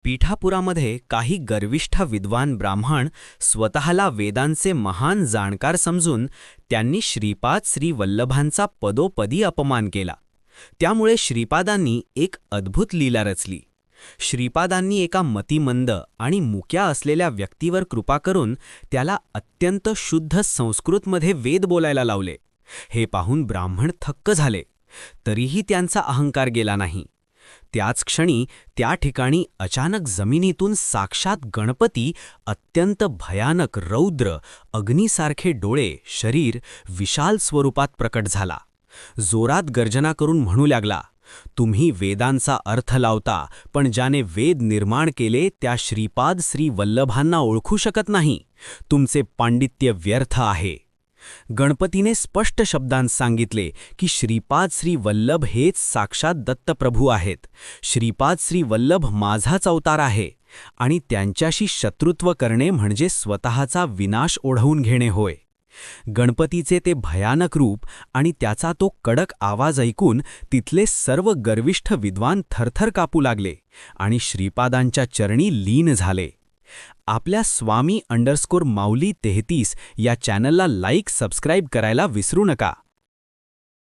पीठापुरामध्ये काही गर्विष्ठ विद्वान ब्राह्मण स्वतःला वेदांचे महान जाणकार समजून त्यांनी श्रीपाद श्री वल्लभांचा पदोपदी अपमान केला. त्यामुळे श्रीपादांनी एक अद्भुत लीला रचली. श्रीपादांनी एका मतिमंद आणि मुक्या असलेल्या व्यक्तीवर कृपा करून त्याला अत्यंत शुद्ध संस्कृतमध्ये वेद बोलायला लावले. हे पाहून ब्राह्मण थक्क झाले. तरीही त्यांचा अहंकार गेला नाही. त्याच क्षणी त्या ठिकाणी अचानक जमिनीतून साक्षात गणपती अत्यंत भयानक रौद्र अग्नीसारखे डोळे शरीर विशाल स्वरूपात प्रकट झाला. जोरात गर्जना करून म्हणू लागला, तुम्ही वेदांचा अर्थ लावता, पण ज्याने वेद निर्माण केले त्या श्रीपाद श्री वल्लभांना ओळखू शकत नाही. तुमचे पांडित्य व्यर्थ आहे. गणपतीने स्पष्ट शब्दांत सांगितले की श्रीपाद श्री वल्लभ हेच साक्षात दत्तप्रभू आहेत. श्रीपाद श्री वल्लभ माझाच अवतार आहे आणि त्यांच्याशी शत्रुत्व करणे म्हणजे स्वतःचा विनाश ओढवून घेणे होय. गणपतीचे ते भयानक रूप आणि त्याचा तो कडक आवाज ऐकून तिथले सर्व गर्विष्ठ विद्वान थरथर कापू लागले आणि श्रीपादांच्या चरणी लीन झाले. आपल्या स्वामी_माऊली 33 या चॅनलला लाईक सबस्क्राईब करायला विसरू नका.